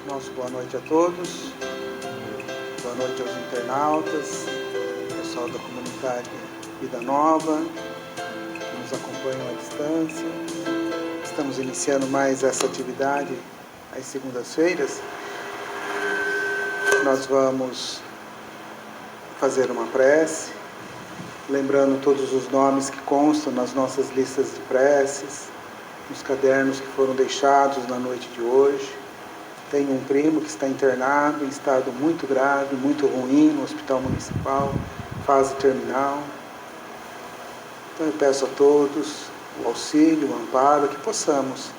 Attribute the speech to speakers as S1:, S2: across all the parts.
S1: Nosso boa noite a todos, boa noite aos internautas, pessoal da comunidade Vida Nova, que nos acompanham à distância. Estamos iniciando mais essa atividade às segundas-feiras. Nós vamos fazer uma prece, lembrando todos os nomes que constam nas nossas listas de preces, nos cadernos que foram deixados na noite de hoje. Tenho um primo que está internado em estado muito grave, muito ruim, no hospital municipal, fase terminal. Então eu peço a todos o auxílio, o amparo, que possamos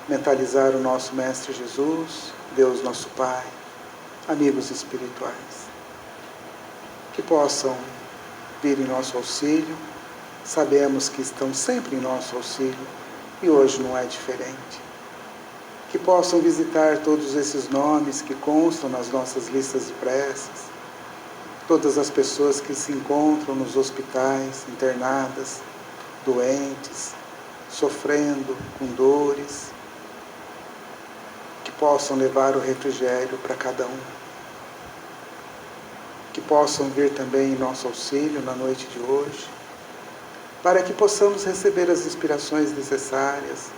S1: mentalizar o nosso Mestre Jesus, Deus nosso Pai, amigos espirituais, que possam vir em nosso auxílio. Sabemos que estão sempre em nosso auxílio e hoje não é diferente. Que possam visitar todos esses nomes que constam nas nossas listas de preces, todas as pessoas que se encontram nos hospitais, internadas, doentes, sofrendo com dores, que possam levar o refrigério para cada um, que possam vir também em nosso auxílio na noite de hoje, para que possamos receber as inspirações necessárias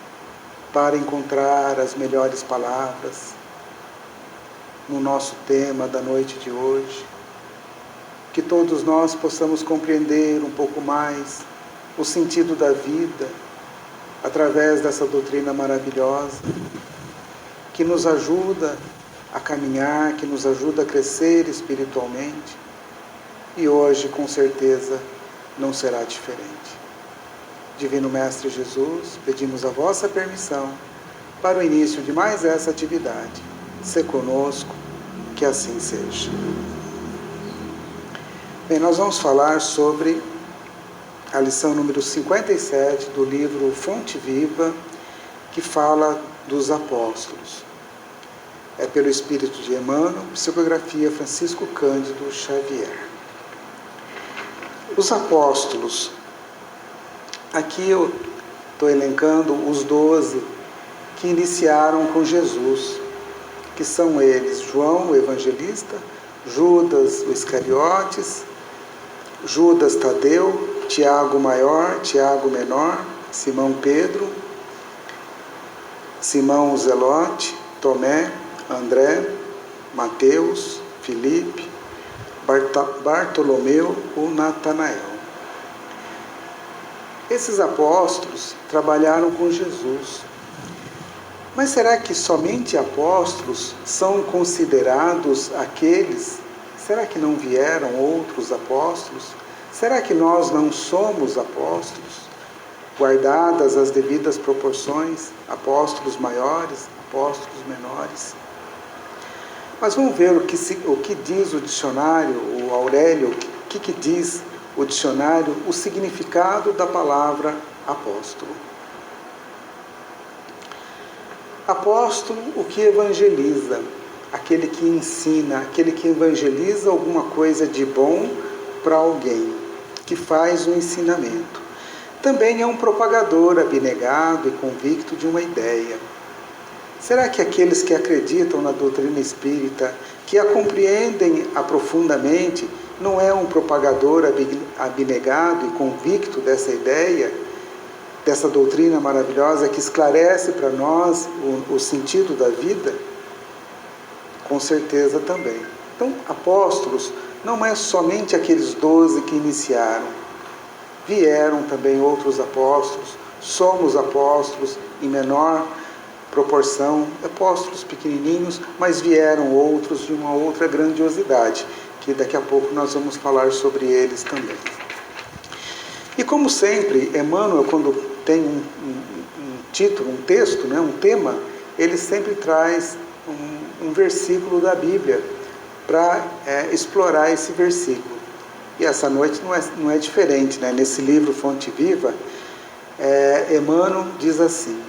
S1: para encontrar as melhores palavras no nosso tema da noite de hoje. Que todos nós possamos compreender um pouco mais o sentido da vida através dessa doutrina maravilhosa, que nos ajuda a caminhar, que nos ajuda a crescer espiritualmente. E hoje, com certeza, não será diferente. Divino Mestre Jesus, pedimos a vossa permissão para o início de mais essa atividade. Sê conosco, que assim seja. Bem, nós vamos falar sobre a lição número 57 do livro Fonte Viva, que fala dos apóstolos. É pelo Espírito de Emmanuel, psicografia Francisco Cândido Xavier. Os apóstolos. Aqui eu estou elencando os 12 que iniciaram com Jesus, que são eles: João, o evangelista, Judas, o Iscariotes, Judas Tadeu, Tiago maior, Tiago menor, Simão Pedro, Simão o Zelote, Tomé, André, Mateus, Filipe, Bartolomeu, o Natanael. Esses apóstolos trabalharam com Jesus. Mas será que somente apóstolos são considerados aqueles? Será que não vieram outros apóstolos? Será que nós não somos apóstolos? Guardadas as devidas proporções, apóstolos maiores, apóstolos menores. Mas vamos ver o que diz o dicionário, o Aurélio, o que diz o dicionário, o significado da palavra apóstolo. Apóstolo, o que evangeliza, aquele que ensina, aquele que evangeliza alguma coisa de bom para alguém, que faz um ensinamento. Também é um propagador abnegado e convicto de uma ideia. Será que aqueles que acreditam na doutrina espírita, que a compreendem profundamente, não é um propagador abnegado e convicto dessa ideia, dessa doutrina maravilhosa que esclarece para nós o sentido da vida? Com certeza também. Então, apóstolos não é somente aqueles 12 que iniciaram. Vieram também outros apóstolos, somos apóstolos em menor proporção, apóstolos pequenininhos, mas vieram outros de uma outra grandiosidade, que daqui a pouco nós vamos falar sobre eles também. E como sempre, Emmanuel, quando tem um título, um texto, um tema, ele sempre traz um versículo da Bíblia para explorar esse versículo. E essa noite não é diferente, né? Nesse livro Fonte Viva, Emmanuel diz assim: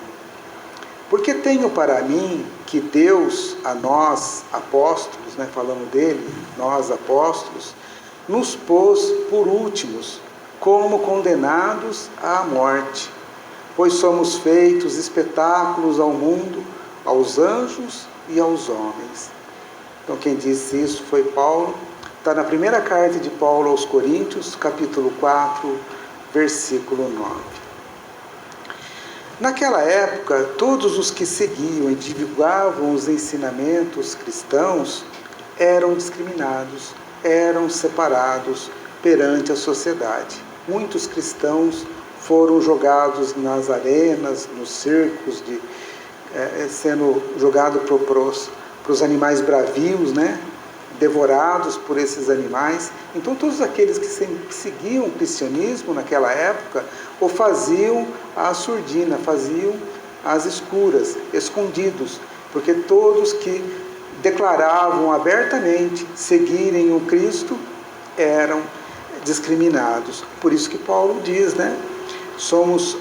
S1: porque tenho para mim que Deus, a nós, apóstolos, falando dele, nós, apóstolos, nos pôs por últimos, como condenados à morte, pois somos feitos espetáculos ao mundo, aos anjos e aos homens. Então quem disse isso foi Paulo. Está na primeira carta de Paulo aos Coríntios, capítulo 4, versículo 9. Naquela época, todos os que seguiam e divulgavam os ensinamentos cristãos eram discriminados, eram separados perante a sociedade. Muitos cristãos foram jogados nas arenas, nos circos, sendo jogados para os animais bravios, né? Devorados por esses animais. Então todos aqueles que seguiam o cristianismo naquela época o faziam à surdina, faziam às escuras, escondidos, porque todos que declaravam abertamente seguirem o Cristo eram discriminados. Por isso que Paulo diz, né? Somos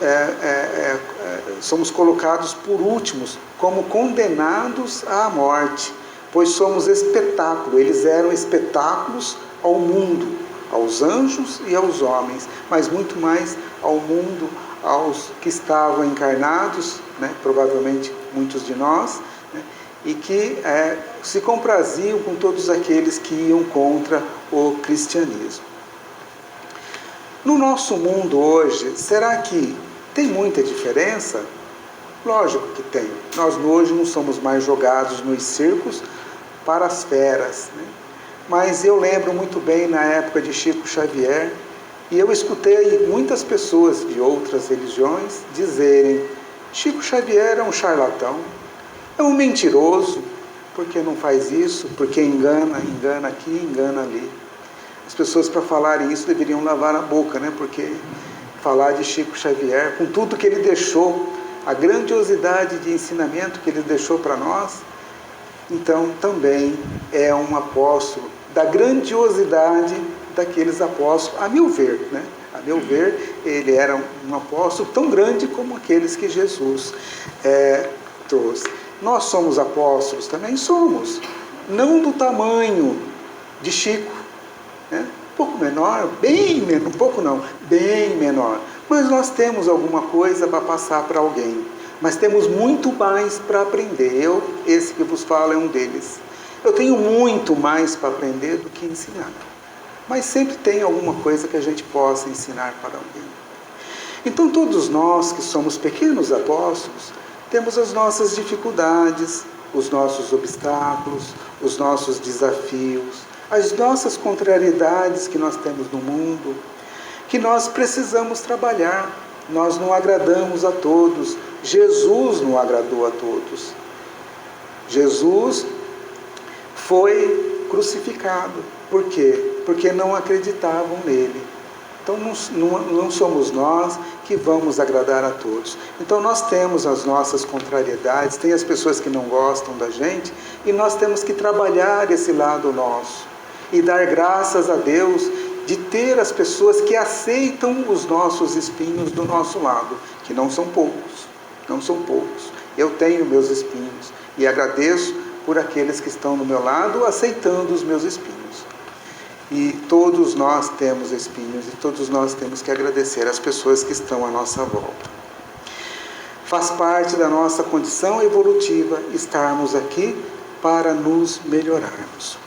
S1: colocados por últimos, como condenados à morte, pois somos espetáculo. Eles eram espetáculos ao mundo, aos anjos e aos homens, mas muito mais ao mundo, aos que estavam encarnados, né? Provavelmente muitos de nós, né? E que se compraziam com todos aqueles que iam contra o cristianismo. No nosso mundo hoje, será que tem muita diferença? Lógico que tem. Nós hoje não somos mais jogados nos circos para as feras, né? Mas eu lembro muito bem na época de Chico Xavier, e eu escutei muitas pessoas de outras religiões dizerem: Chico Xavier é um charlatão, é um mentiroso, porque não faz isso, porque engana aqui, engana ali. As pessoas, para falarem isso, deveriam lavar a boca, né? Porque falar de Chico Xavier, com tudo que ele deixou, a grandiosidade de ensinamento que ele deixou para nós, então também é um apóstolo da grandiosidade daqueles apóstolos, a meu ver, né? A meu ver, ele era um apóstolo tão grande como aqueles que Jesus trouxe. Nós somos apóstolos também? Somos. Não do tamanho de Chico, né? Um pouco menor, bem menor, um pouco não, bem menor. Mas nós temos alguma coisa para passar para alguém. Mas temos muito mais para aprender. Esse que vos falo é um deles. Eu tenho muito mais para aprender do que ensinar. Mas sempre tem alguma coisa que a gente possa ensinar para alguém. Então todos nós que somos pequenos apóstolos, temos as nossas dificuldades, os nossos obstáculos, os nossos desafios, as nossas contrariedades que nós temos no mundo, que nós precisamos trabalhar. Nós não agradamos a todos. Jesus não agradou a todos. Jesus foi crucificado. Por quê? Porque não acreditavam nele. Então não somos nós que vamos agradar a todos. Então nós temos as nossas contrariedades, tem as pessoas que não gostam da gente, e nós temos que trabalhar esse lado nosso e dar graças a Deus de ter as pessoas que aceitam os nossos espinhos do nosso lado, que não são poucos, não são poucos. Eu tenho meus espinhos e agradeço por aqueles que estão do meu lado aceitando os meus espinhos. E todos nós temos espinhos e todos nós temos que agradecer as pessoas que estão à nossa volta. Faz parte da nossa condição evolutiva estarmos aqui para nos melhorarmos.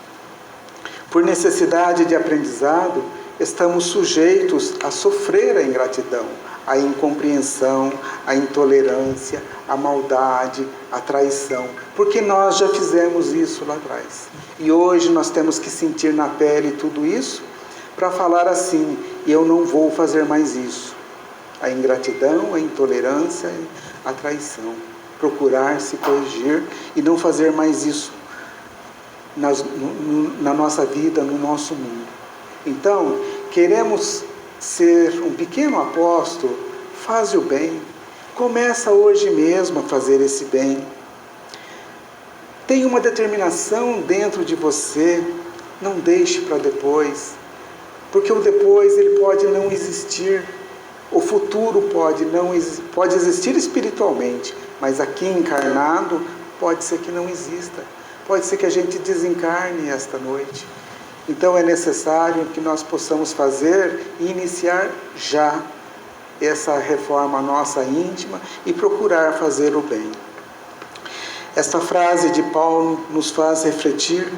S1: Por necessidade de aprendizado, estamos sujeitos a sofrer a ingratidão, a incompreensão, a intolerância, a maldade, a traição, porque nós já fizemos isso lá atrás. E hoje nós temos que sentir na pele tudo isso para falar assim: eu não vou fazer mais isso. A ingratidão, a intolerância, a traição. Procurar se corrigir e não fazer mais isso na nossa vida, no nosso mundo. Então, queremos ser um pequeno apóstolo, faz o bem. Começa hoje mesmo a fazer esse bem. Tem uma determinação dentro de você, não deixe para depois, porque o depois ele pode não existir. O futuro pode existir espiritualmente, mas aqui encarnado pode ser que não exista. Pode ser que a gente desencarne esta noite. Então é necessário que nós possamos fazer e iniciar já essa reforma nossa íntima e procurar fazer o bem. Esta frase de Paulo nos faz refletir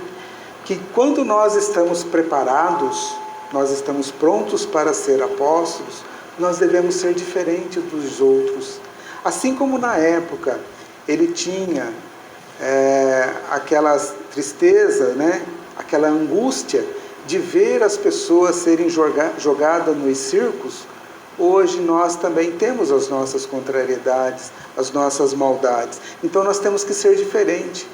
S1: que quando nós estamos preparados, nós estamos prontos para ser apóstolos, nós devemos ser diferentes dos outros. Assim como na época ele tinha aquela tristeza, né? Aquela angústia de ver as pessoas serem jogadas nos circos, hoje nós também temos as nossas contrariedades, as nossas maldades. Então nós temos que ser diferente.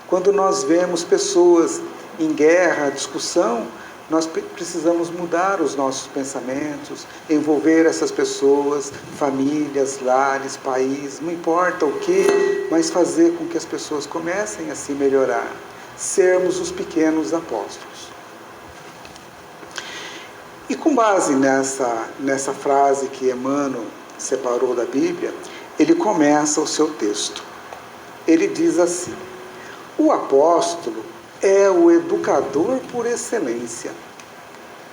S1: Quando nós vemos pessoas em guerra, discussão, nós precisamos mudar os nossos pensamentos, envolver essas pessoas, famílias, lares, país, não importa o que, mas fazer com que as pessoas comecem a se melhorar. Sermos os pequenos apóstolos. E com base nessa frase que Emmanuel separou da Bíblia, ele começa o seu texto. Ele diz assim: o apóstolo é o educador por excelência.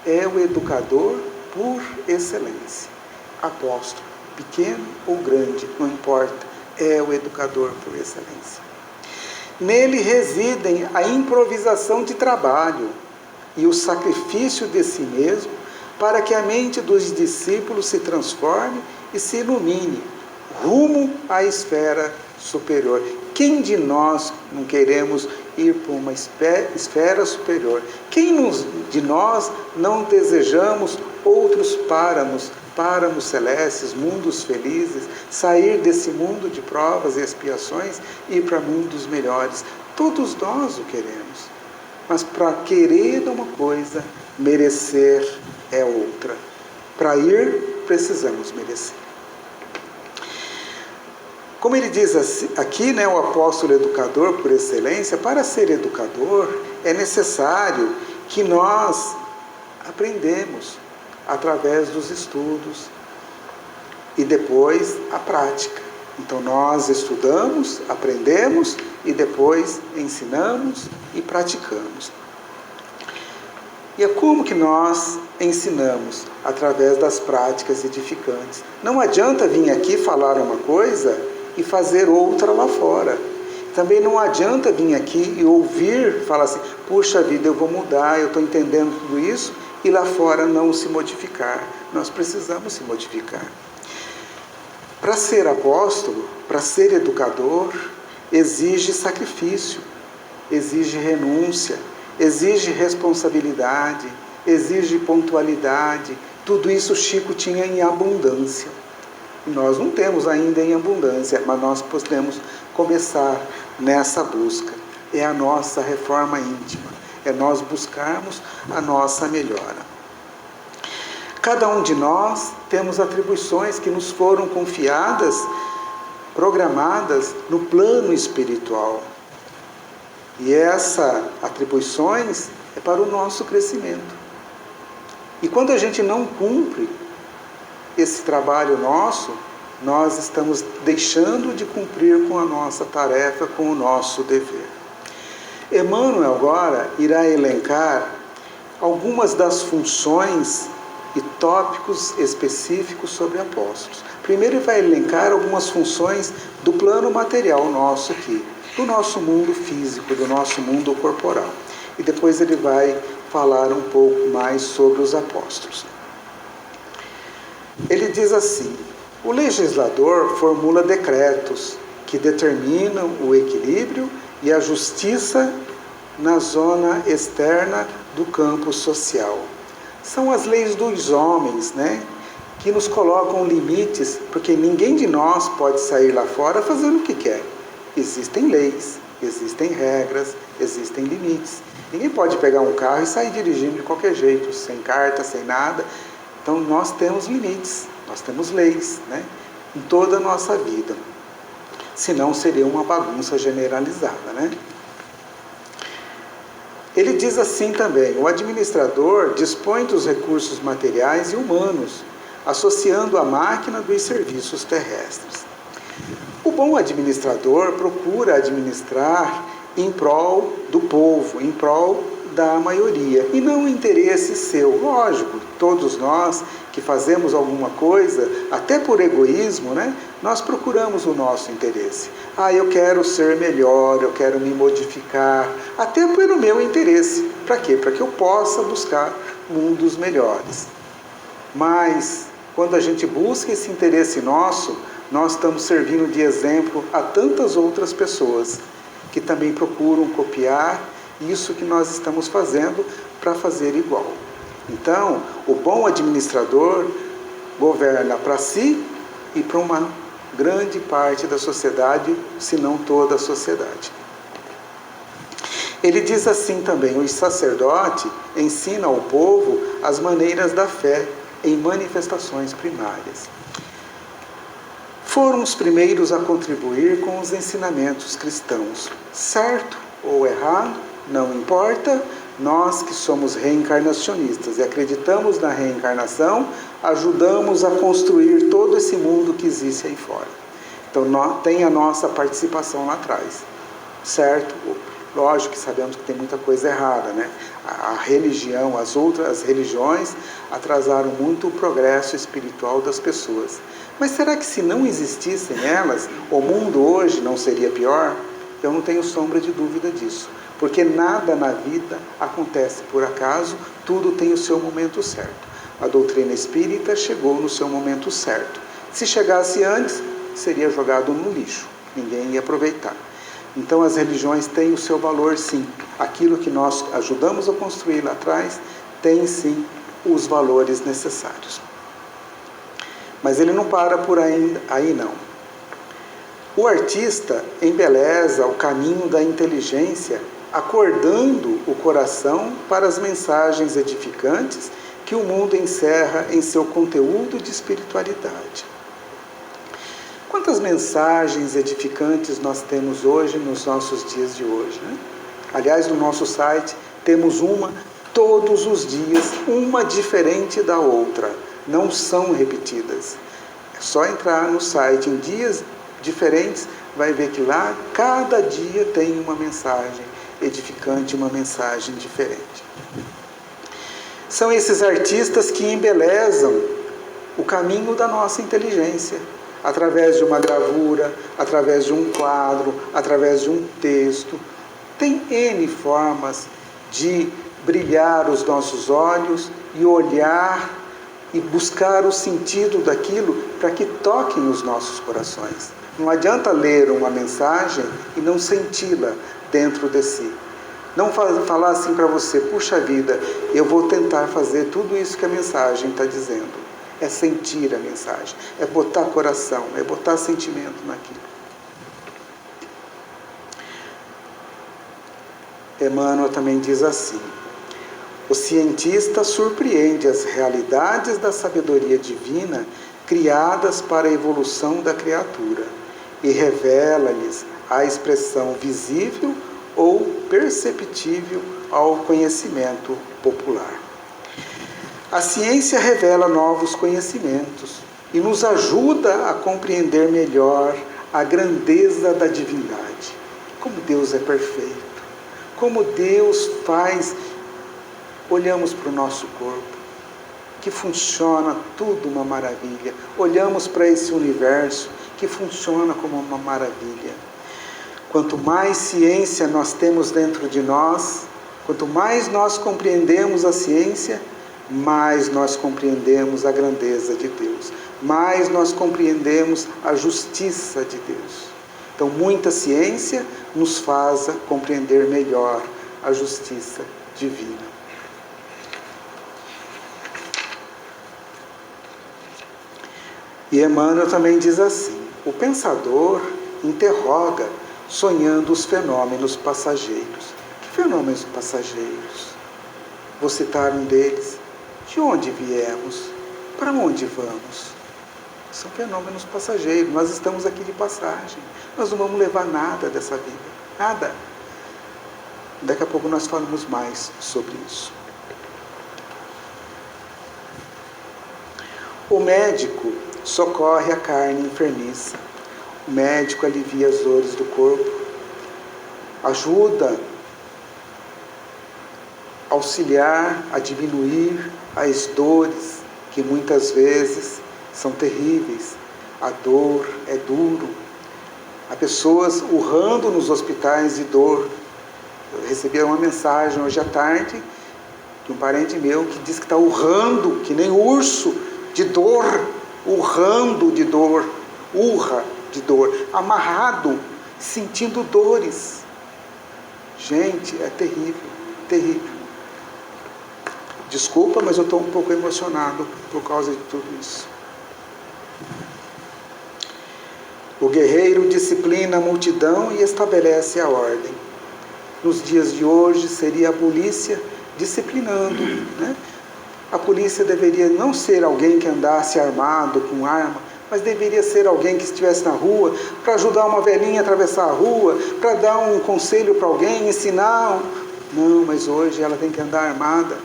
S1: É o educador por excelência. Apóstolo, pequeno ou grande, não importa, é o educador por excelência. Nele residem a improvisação de trabalho e o sacrifício de si mesmo para que a mente dos discípulos se transforme e se ilumine rumo à esfera superior. Quem de nós não queremos ir para uma esfera superior? Quem de nós não desejamos outros páramos celestes, mundos felizes, sair desse mundo de provas e expiações e ir para mundos melhores? Todos nós o queremos. Mas para querer uma coisa, merecer é outra. Para ir, precisamos merecer. Como ele diz aqui, né, o apóstolo educador por excelência, para ser educador é necessário que nós aprendemos através dos estudos e depois a prática. Então nós estudamos, aprendemos e depois ensinamos e praticamos. E é como que nós ensinamos? Através das práticas edificantes. Não adianta vir aqui falar uma coisa e fazer outra lá fora. Também não adianta vir aqui e ouvir, falar assim, puxa vida, eu vou mudar, eu estou entendendo tudo isso, e lá fora não se modificar. Nós precisamos se modificar. Para ser apóstolo, para ser educador, exige sacrifício, exige renúncia, exige responsabilidade, exige pontualidade. Tudo isso Chico tinha em abundância. Nós não temos ainda em abundância, mas nós podemos começar nessa busca. É a nossa reforma íntima, é nós buscarmos a nossa melhora. Cada um de nós temos atribuições que nos foram confiadas, programadas no plano espiritual. E essas atribuições é para o nosso crescimento. E quando a gente não cumpre esse trabalho nosso, nós estamos deixando de cumprir com a nossa tarefa, com o nosso dever. Emmanuel agora irá elencar algumas das funções e tópicos específicos sobre apóstolos. Primeiro ele vai elencar algumas funções do plano material nosso aqui, do nosso mundo físico, do nosso mundo corporal. E depois ele vai falar um pouco mais sobre os apóstolos. Ele diz assim: o legislador formula decretos que determinam o equilíbrio e a justiça na zona externa do campo social. São as leis dos homens, né? Que nos colocam limites, porque ninguém de nós pode sair lá fora fazendo o que quer. Existem leis, existem regras, existem limites. Ninguém pode pegar um carro e sair dirigindo de qualquer jeito, sem carta, sem nada. Então nós temos limites, nós temos leis, né? Em toda a nossa vida. Senão seria uma bagunça generalizada, né? Ele diz assim também: o administrador dispõe dos recursos materiais e humanos, associando a máquina dos serviços terrestres. O bom administrador procura administrar em prol do povo, em prol da maioria e não o interesse seu. Lógico, todos nós que fazemos alguma coisa, até por egoísmo, né, nós procuramos o nosso interesse. Eu quero ser melhor, eu quero me modificar, até pelo meu interesse. Para quê? Para que eu possa buscar mundos melhores. Mas, quando a gente busca esse interesse nosso, nós estamos servindo de exemplo a tantas outras pessoas que também procuram copiar isso que nós estamos fazendo para fazer igual. Então, o bom administrador governa para si e para uma grande parte da sociedade, se não toda a sociedade. Ele diz assim também: o sacerdote ensina ao povo as maneiras da fé em manifestações primárias. Foram os primeiros a contribuir com os ensinamentos cristãos. Certo ou errado, não importa, nós que somos reencarnacionistas e acreditamos na reencarnação, ajudamos a construir todo esse mundo que existe aí fora. Então, tem a nossa participação lá atrás. Certo? Lógico que sabemos que tem muita coisa errada, né? A religião, as outras religiões atrasaram muito o progresso espiritual das pessoas. Mas será que se não existissem elas, o mundo hoje não seria pior? Eu não tenho sombra de dúvida disso. Porque nada na vida acontece por acaso, tudo tem o seu momento certo. A doutrina espírita chegou no seu momento certo. Se chegasse antes, seria jogado no lixo. Ninguém ia aproveitar. Então as religiões têm o seu valor, sim. Aquilo que nós ajudamos a construir lá atrás tem, sim, os valores necessários. Mas ele não para por aí não. O artista embeleza o caminho da inteligência, acordando o coração para as mensagens edificantes que o mundo encerra em seu conteúdo de espiritualidade. Quantas mensagens edificantes nós temos hoje, nos nossos dias de hoje, né? Aliás, no nosso site temos uma todos os dias, uma diferente da outra, não são repetidas. É só entrar no site em dias diferentes, vai ver que lá cada dia tem uma mensagem edificante, uma mensagem diferente. São esses artistas que embelezam o caminho da nossa inteligência, através de uma gravura, através de um quadro, através de um texto. Tem N formas de brilhar os nossos olhos e olhar e buscar o sentido daquilo para que toque nos nossos corações. Não adianta ler uma mensagem e não senti-la dentro de si. Não falar assim para você: puxa vida, eu vou tentar fazer tudo isso que a mensagem está dizendo. É sentir a mensagem, é botar coração, é botar sentimento naquilo. Emmanuel também diz assim: o cientista surpreende as realidades da sabedoria divina criadas para a evolução da criatura e revela-lhes a expressão visível ou perceptível ao conhecimento popular. A ciência revela novos conhecimentos e nos ajuda a compreender melhor a grandeza da divindade. Como Deus é perfeito, como Deus faz. Olhamos para o nosso corpo, que funciona tudo uma maravilha. Olhamos para esse universo, que funciona como uma maravilha. Quanto mais ciência nós temos dentro de nós, quanto mais nós compreendemos a ciência, mais nós compreendemos a grandeza de Deus, mais nós compreendemos a justiça de Deus. Então, muita ciência nos faz compreender melhor a justiça divina. E Emmanuel também diz assim: o pensador interroga, sonhando os fenômenos passageiros. Que fenômenos passageiros? Vou citar um deles. De onde viemos? Para onde vamos? São fenômenos passageiros. Nós estamos aqui de passagem. Nós não vamos levar nada dessa vida. Nada. Daqui a pouco nós falamos mais sobre isso. O médico socorre a carne enfermiça. O médico alivia as dores do corpo. Ajuda auxiliar a diminuir as dores que muitas vezes são terríveis. A dor é duro. Há pessoas urrando nos hospitais de dor. Eu recebi uma mensagem hoje à tarde de um parente meu que diz que está urrando, que nem urso, de dor, urrando de dor, urra de dor, amarrado, sentindo dores. Gente, é terrível, terrível. Desculpa, mas eu estou um pouco emocionado por causa de tudo isso. O guerreiro disciplina a multidão e estabelece a ordem. Nos dias de hoje seria a polícia disciplinando, né? A polícia deveria não ser alguém que andasse armado com arma, mas deveria ser alguém que estivesse na rua para ajudar uma velhinha a atravessar a rua, para dar um conselho para alguém, ensinar. Não, mas hoje ela tem que andar armada,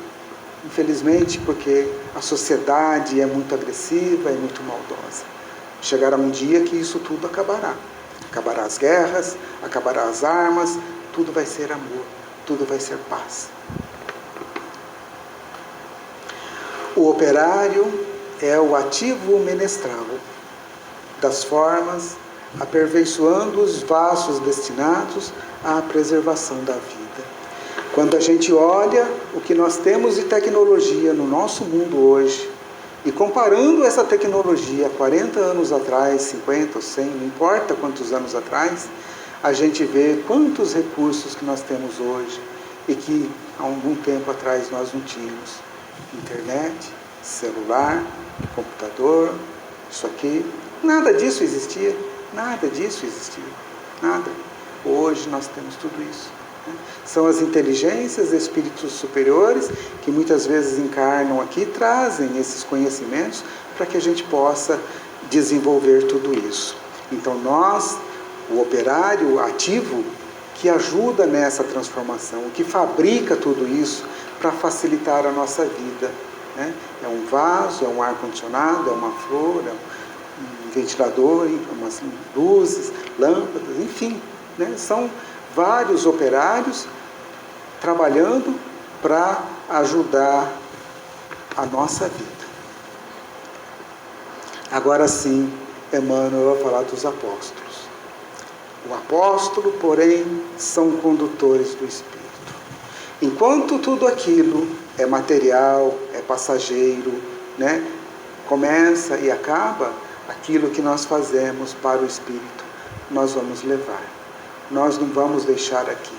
S1: infelizmente, porque a sociedade é muito agressiva, é muito maldosa. Chegará um dia que isso tudo acabará. Acabará as guerras, acabará as armas, tudo vai ser amor, tudo vai ser paz. O operário é o ativo menestral das formas, aperfeiçoando os vasos destinados à preservação da vida. Quando a gente olha o que nós temos de tecnologia no nosso mundo hoje, e comparando essa tecnologia 40 anos atrás, 50 ou 100, não importa quantos anos atrás, a gente vê quantos recursos que nós temos hoje e que há algum tempo atrás nós não tínhamos. Internet, celular, computador, isso aqui, nada disso existia, nada. Hoje nós temos tudo isso. São as inteligências, espíritos superiores, que muitas vezes encarnam aqui e trazem esses conhecimentos para que a gente possa desenvolver tudo isso. Então nós, o operário ativo, que ajuda nessa transformação, que fabrica tudo isso para facilitar a nossa vida, né? É um vaso, é um ar-condicionado, é uma flor, é um ventilador, umas luzes, lâmpadas, enfim, né? São vários operários trabalhando para ajudar a nossa vida. Agora sim, Emmanuel vai falar dos apóstolos. O apóstolo, porém, são condutores do Espírito. Enquanto tudo aquilo é material, é passageiro, né? Começa e acaba, aquilo que nós fazemos para o Espírito, nós vamos levar. Nós não vamos deixar aqui.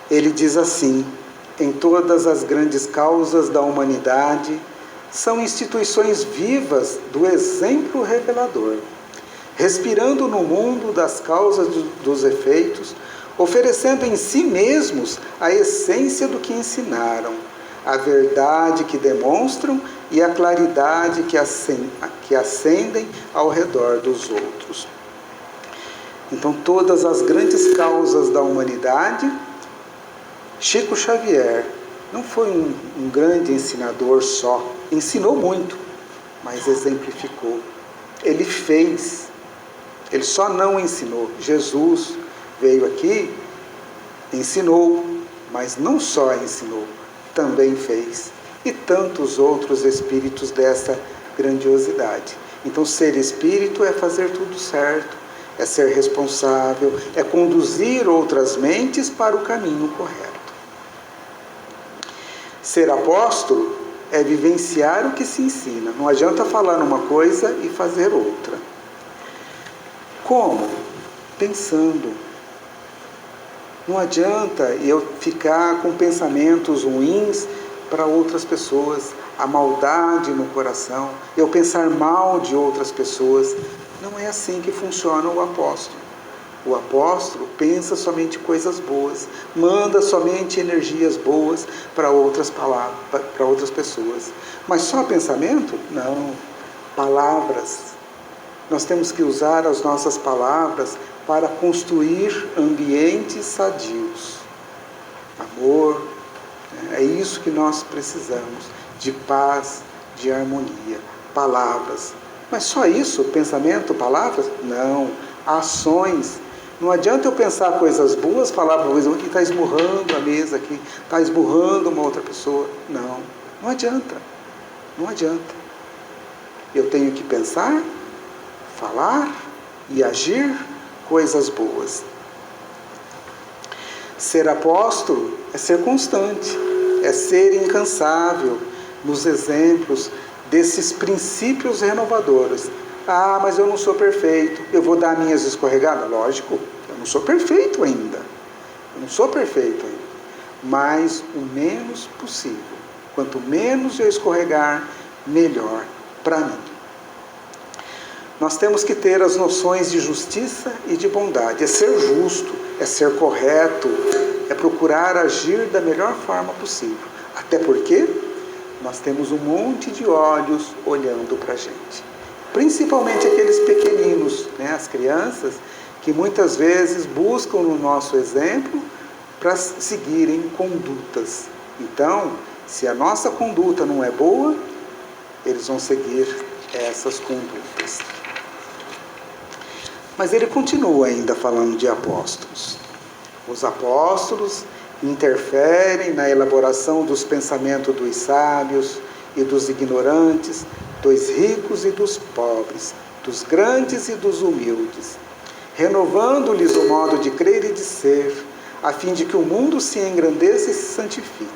S1: Ele diz assim: em todas as grandes causas da humanidade, são instituições vivas do exemplo revelador, respirando no mundo das causas dos efeitos, oferecendo em si mesmos a essência do que ensinaram, a verdade que demonstram e a claridade que acendem ao redor dos outros. Então, todas as grandes causas da humanidade, Chico Xavier não foi um grande ensinador só, ensinou muito, mas exemplificou. Ele fez, ele só não ensinou. Jesus veio aqui, ensinou, mas não só ensinou, também fez. E tantos outros espíritos dessa grandiosidade. Então, ser espírito é fazer tudo certo, é ser responsável, é conduzir outras mentes para o caminho correto. Ser apóstolo é vivenciar o que se ensina. Não adianta falar uma coisa e fazer outra. Como? Pensando. Não adianta eu ficar com pensamentos ruins para outras pessoas, a maldade no coração, eu pensar mal de outras pessoas. Não é assim que funciona o apóstolo. O apóstolo pensa somente coisas boas, manda somente energias boas para outras palavras, para outras pessoas. Mas só pensamento? Não. Palavras. Nós temos que usar as nossas palavras para construir ambientes sadios. Amor, é isso que nós precisamos, de paz, de harmonia, palavras. Mas só isso? Pensamento, palavras? Não. Ações. Não adianta eu pensar coisas boas, falar para o que está esmurrando a mesa aqui, está esmurrando uma outra pessoa. Não, não adianta. Não adianta. Eu tenho que pensar, falar e agir coisas boas. Ser apóstolo é ser constante, é ser incansável nos exemplos desses princípios renovadores. Ah, mas eu não sou perfeito, eu vou dar minhas escorregadas? Lógico, eu não sou perfeito ainda. Eu não sou perfeito ainda. Mas o menos possível. Quanto menos eu escorregar, melhor para mim. Nós temos que ter as noções de justiça e de bondade. É ser justo, é ser correto, é procurar agir da melhor forma possível. Até porque nós temos um monte de olhos olhando para a gente. Principalmente aqueles pequeninos, né? As crianças, que muitas vezes buscam no nosso exemplo para seguirem condutas. Então, se a nossa conduta não é boa, eles vão seguir essas condutas. Mas ele continua ainda falando de apóstolos. Os apóstolos interferem na elaboração dos pensamentos dos sábios e dos ignorantes, dos ricos e dos pobres, dos grandes e dos humildes, renovando-lhes o modo de crer e de ser, a fim de que o mundo se engrandeça e se santifique.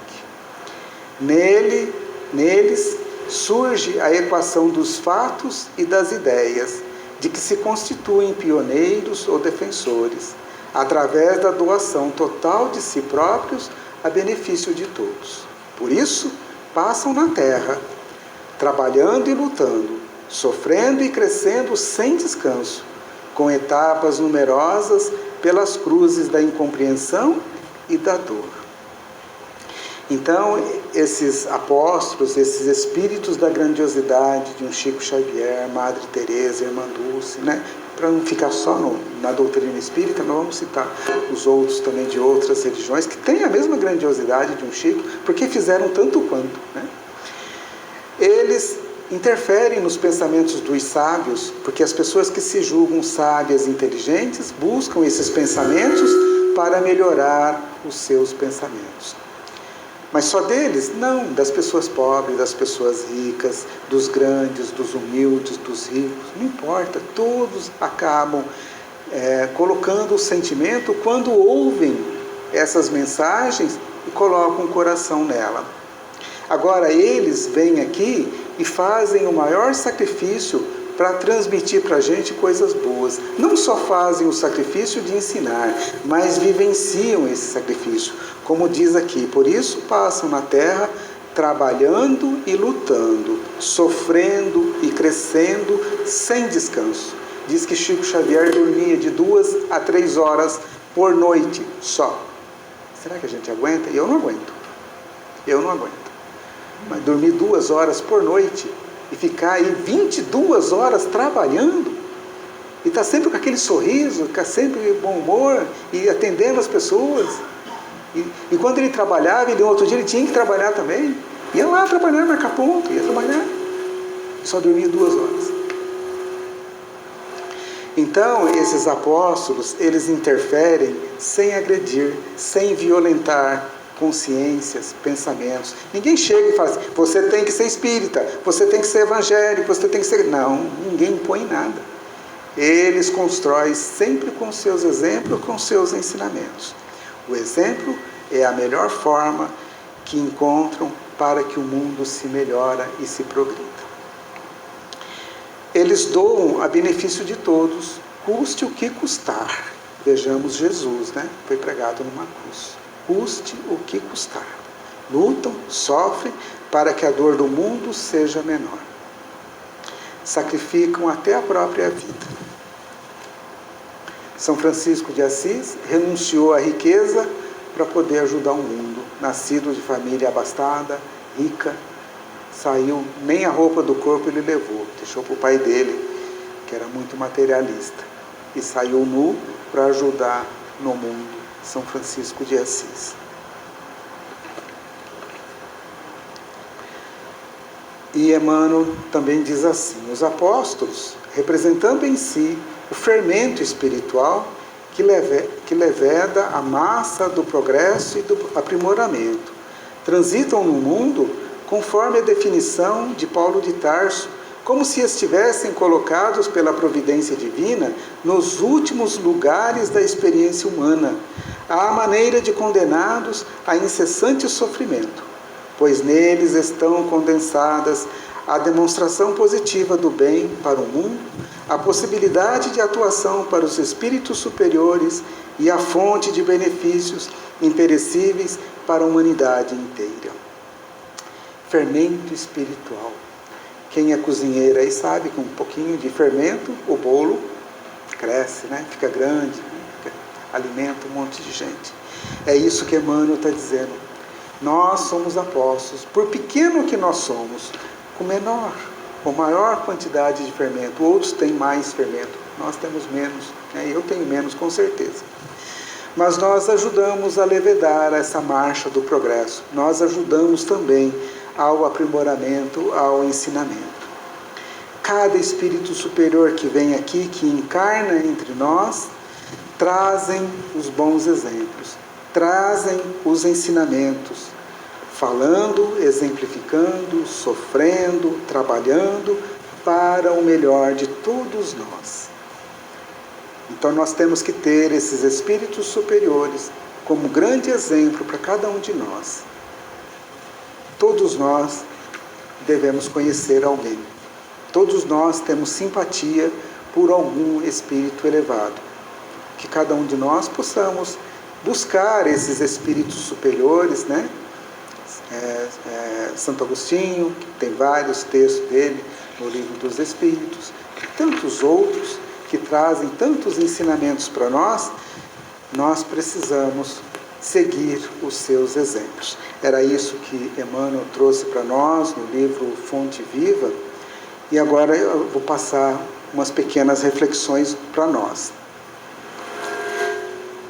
S1: Neles surge a equação dos fatos e das ideias, de que se constituem pioneiros ou defensores, através da doação total de si próprios a benefício de todos. Por isso, passam na terra, trabalhando e lutando, sofrendo e crescendo sem descanso, com etapas numerosas pelas cruzes da incompreensão e da dor. Então, esses apóstolos, esses espíritos da grandiosidade de um Chico Xavier, Madre Teresa, Irmã Dulce, né? Para não ficar só na doutrina espírita, nós vamos citar os outros também de outras religiões que têm a mesma grandiosidade de um Chico, porque fizeram tanto quanto, né? Eles interferem nos pensamentos dos sábios, porque as pessoas que se julgam sábias e inteligentes buscam esses pensamentos para melhorar os seus pensamentos. Mas só deles? Não, das pessoas pobres, das pessoas ricas, dos grandes, dos humildes, dos ricos, não importa, todos acabam colocando o sentimento quando ouvem essas mensagens e colocam o coração nela. Agora eles vêm aqui e fazem o maior sacrifício para transmitir para a gente coisas boas. Não só fazem o sacrifício de ensinar, mas vivenciam esse sacrifício. Como diz aqui, por isso passam na terra trabalhando e lutando, sofrendo e crescendo sem descanso. Diz que Chico Xavier dormia de 2 a 3 horas por noite só. Será que a gente aguenta? Eu não aguento. Eu não aguento. Mas dormir 2 horas por noite e ficar aí 22 horas trabalhando e estar sempre com aquele sorriso, ficar sempre de bom humor e atendendo as pessoas. E quando ele trabalhava, no outro dia ele tinha que trabalhar também. Ia lá trabalhar, marcar ponto, ia trabalhar. Só dormia 2 horas. Então, esses apóstolos, eles interferem sem agredir, sem violentar consciências, pensamentos. Ninguém chega e fala assim, você tem que ser espírita, você tem que ser evangélico, você tem que ser... Não, ninguém impõe nada. Eles constroem sempre com seus exemplos, com seus ensinamentos. O exemplo é a melhor forma que encontram para que o mundo se melhore e se progrida. Eles doam a benefício de todos, custe o que custar. Vejamos Jesus, né? Foi pregado numa cruz. Custe o que custar. Lutam, sofrem para que a dor do mundo seja menor. Sacrificam até a própria vida. São Francisco de Assis renunciou à riqueza para poder ajudar o mundo. Nascido de família abastada, rica, saiu, nem a roupa do corpo ele levou, deixou para o pai dele, que era muito materialista, e saiu nu para ajudar no mundo. São Francisco de Assis. E Emmanuel também diz assim, os apóstolos, representando em si o fermento espiritual que leveda a massa do progresso e do aprimoramento. Transitam no mundo conforme a definição de Paulo de Tarso, como se estivessem colocados pela providência divina nos últimos lugares da experiência humana, à maneira de condenados a incessante sofrimento, pois neles estão condensadas a demonstração positiva do bem para o mundo, a possibilidade de atuação para os espíritos superiores e a fonte de benefícios imperecíveis para a humanidade inteira. Fermento espiritual. Quem é cozinheiro aí sabe que um pouquinho de fermento, o bolo cresce, né? Fica grande, alimenta um monte de gente. É isso que Emmanuel está dizendo. Nós somos apóstolos, por pequeno que nós somos, com menor ou maior quantidade de fermento. Outros têm mais fermento, nós temos menos, né? Eu tenho menos com certeza. Mas nós ajudamos a levedar essa marcha do progresso. Nós ajudamos também ao aprimoramento, ao ensinamento. Cada espírito superior que vem aqui, que encarna entre nós, trazem os bons exemplos, trazem os ensinamentos, falando, exemplificando, sofrendo, trabalhando para o melhor de todos nós. Então nós temos que ter esses espíritos superiores como grande exemplo para cada um de nós. Todos nós devemos conhecer alguém. Todos nós temos simpatia por algum espírito elevado. Que cada um de nós possamos buscar esses espíritos superiores, né? Santo Agostinho, que tem vários textos dele no Livro dos Espíritos, e tantos outros que trazem tantos ensinamentos para nós, nós precisamos seguir os seus exemplos. Era isso que Emmanuel trouxe para nós no livro Fonte Viva, e agora eu vou passar umas pequenas reflexões para nós.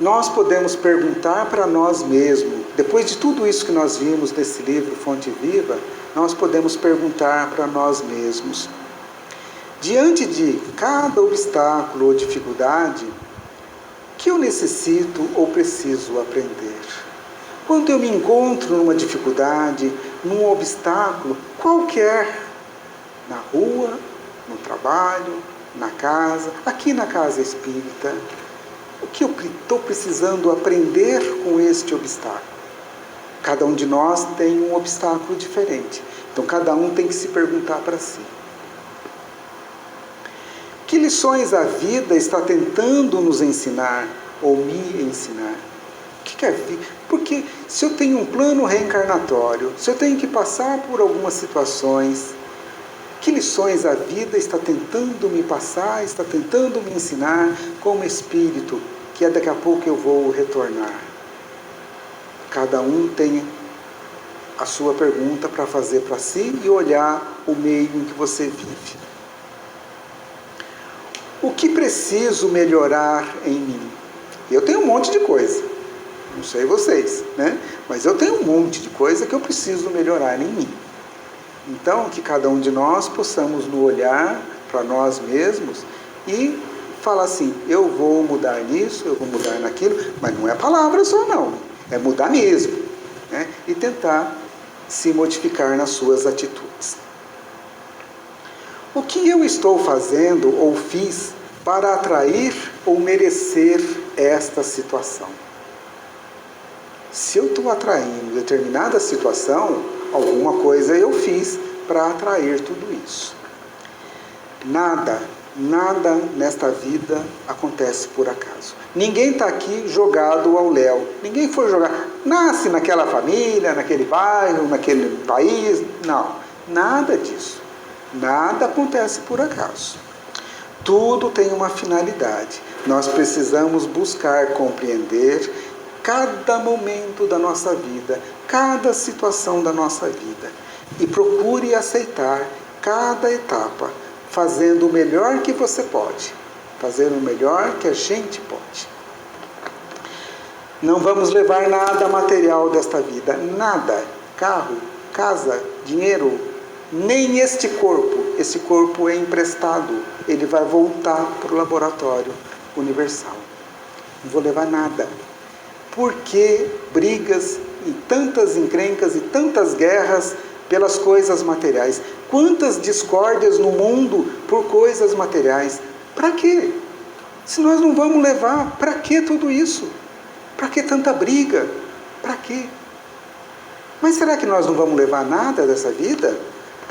S1: Nós podemos perguntar para nós mesmos, depois de tudo isso que nós vimos nesse livro Fonte Viva, nós podemos perguntar para nós mesmos, diante de cada obstáculo ou dificuldade, o que eu necessito ou preciso aprender? Quando eu me encontro numa dificuldade, num obstáculo qualquer, na rua, no trabalho, na casa, aqui na casa espírita, o que eu estou precisando aprender com este obstáculo? Cada um de nós tem um obstáculo diferente. Então, cada um tem que se perguntar para si. Que lições a vida está tentando nos ensinar ou me ensinar? O que é vida? Porque se eu tenho um plano reencarnatório, se eu tenho que passar por algumas situações, que lições a vida está tentando me passar, está tentando me ensinar como espírito, que daqui a pouco eu vou retornar? Cada um tem a sua pergunta para fazer para si e olhar o meio em que você vive. O que preciso melhorar em mim? Eu tenho um monte de coisa, não sei vocês, né? Mas eu tenho um monte de coisa que eu preciso melhorar em mim. Então, que cada um de nós possamos nos olhar para nós mesmos e falar assim, eu vou mudar nisso, eu vou mudar naquilo, mas não é palavra só não, é mudar mesmo, né? E tentar se modificar nas suas atitudes. O que eu estou fazendo ou fiz para atrair ou merecer esta situação? Se eu estou atraindo determinada situação, alguma coisa eu fiz para atrair tudo isso. Nada nesta vida acontece por acaso. Ninguém está aqui jogado ao léu. Ninguém foi jogado. Nasce naquela família, naquele bairro, naquele país. Não, nada disso. Nada acontece por acaso. Tudo tem uma finalidade. Nós precisamos buscar compreender cada momento da nossa vida, cada situação da nossa vida. E procure aceitar cada etapa, fazendo o melhor que você pode, fazendo o melhor que a gente pode. Não vamos levar nada material desta vida, nada, carro, casa, dinheiro, nem este corpo. Esse corpo é emprestado, ele vai voltar para o laboratório universal. Não vou levar nada. Por que brigas e tantas encrencas e tantas guerras pelas coisas materiais? Quantas discórdias no mundo por coisas materiais? Para quê? Se nós não vamos levar, para que tudo isso? Para que tanta briga? Para quê? Mas será que nós não vamos levar nada dessa vida?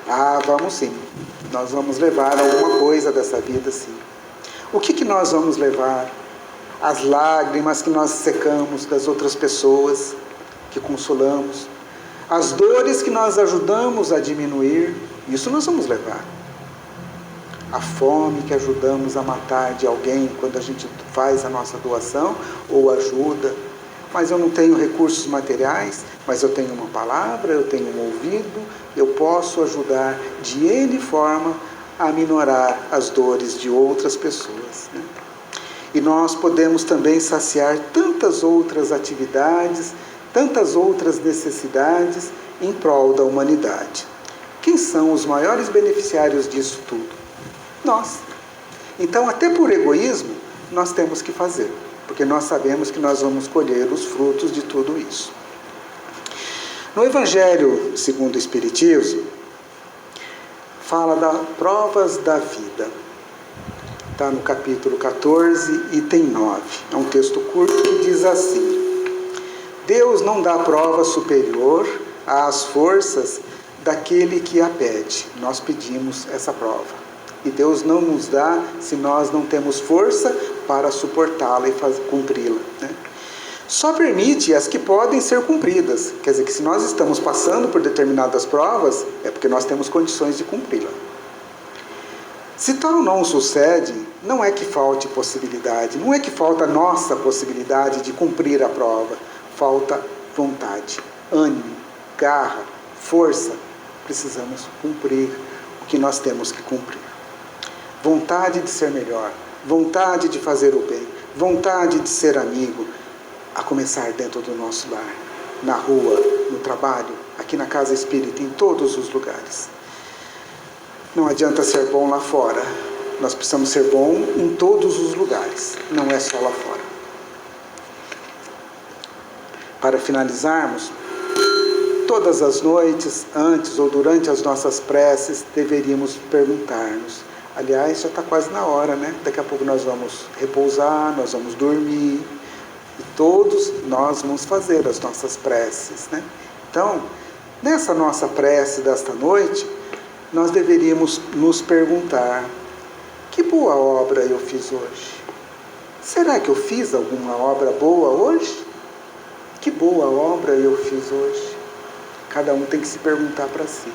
S1: Ah, vamos sim. Nós vamos levar alguma coisa dessa vida, sim. O que nós vamos levar? As lágrimas que nós secamos das outras pessoas, que consolamos. As dores que nós ajudamos a diminuir, isso nós vamos levar. A fome que ajudamos a matar de alguém quando a gente faz a nossa doação ou ajuda. Mas eu não tenho recursos materiais, mas eu tenho uma palavra, eu tenho um ouvido, eu posso ajudar de N forma a minorar as dores de outras pessoas, né? E nós podemos também saciar tantas outras atividades, tantas outras necessidades em prol da humanidade. Quem são os maiores beneficiários disso tudo? Nós. Então, até por egoísmo, nós temos que fazer, porque nós sabemos que nós vamos colher os frutos de tudo isso. No Evangelho segundo o Espiritismo, fala das provas da vida. Está no capítulo 14, item 9. É um texto curto que diz assim: Deus não dá prova superior às forças daquele que a pede. Nós pedimos essa prova. E Deus não nos dá se nós não temos força para suportá-la e cumpri-la, né? Só permite as que podem ser cumpridas. Quer dizer que se nós estamos passando por determinadas provas, é porque nós temos condições de cumpri-la. Se tal não sucede, não é que falte possibilidade, não é que falta a nossa possibilidade de cumprir a prova. Falta vontade, ânimo, garra, força. Precisamos cumprir o que nós temos que cumprir. Vontade de ser melhor, vontade de fazer o bem, vontade de ser amigo, a começar dentro do nosso lar, na rua, no trabalho, aqui na casa espírita, em todos os lugares. Não adianta ser bom lá fora, nós precisamos ser bom em todos os lugares, não é só lá fora. Para finalizarmos, todas as noites, antes ou durante as nossas preces, deveríamos perguntar-nos. Aliás, já está quase na hora, né? Daqui a pouco nós vamos repousar, nós vamos dormir. E todos nós vamos fazer as nossas preces, né? Então, nessa nossa prece desta noite, nós deveríamos nos perguntar: que boa obra eu fiz hoje? Será que eu fiz alguma obra boa hoje? Que boa obra eu fiz hoje? Cada um tem que se perguntar para si.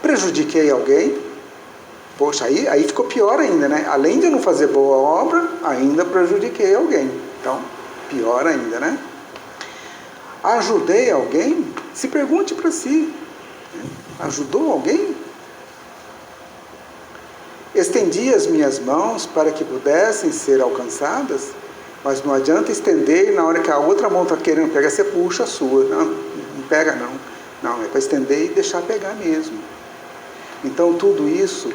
S1: Prejudiquei alguém? Poxa, aí ficou pior ainda, né? Além de eu não fazer boa obra, ainda prejudiquei alguém. Então, pior ainda, né? Ajudei alguém? Se pergunte para si. Ajudou alguém? Estendi as minhas mãos para que pudessem ser alcançadas, mas não adianta estender e na hora que a outra mão está querendo pegar, você puxa a sua. Não pega não. Não, é para estender e deixar pegar mesmo. Então tudo isso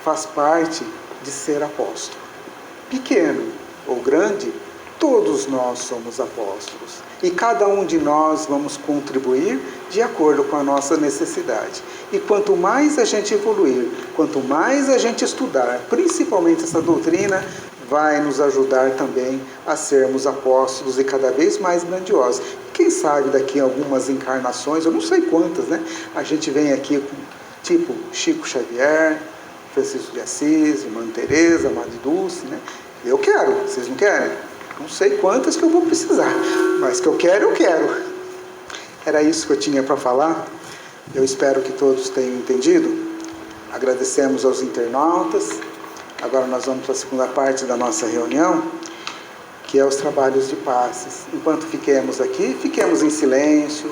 S1: faz parte de ser apóstolo. Pequeno ou grande, todos nós somos apóstolos. E cada um de nós vamos contribuir de acordo com a nossa necessidade. E quanto mais a gente evoluir, quanto mais a gente estudar, principalmente essa doutrina, vai nos ajudar também a sermos apóstolos e cada vez mais grandiosos. Quem sabe daqui a algumas encarnações, eu não sei quantas, né? A gente vem aqui com tipo Chico Xavier, Francisco de Assis, Irmã Teresa, Madre Dulce, né? Eu quero, vocês não querem? Não sei quantas que eu vou precisar, mas que eu quero. Era isso que eu tinha para falar. Eu espero que todos tenham entendido. Agradecemos aos internautas. Agora nós vamos para a segunda parte da nossa reunião, que é os trabalhos de passes. Enquanto fiquemos aqui, fiquemos em silêncio,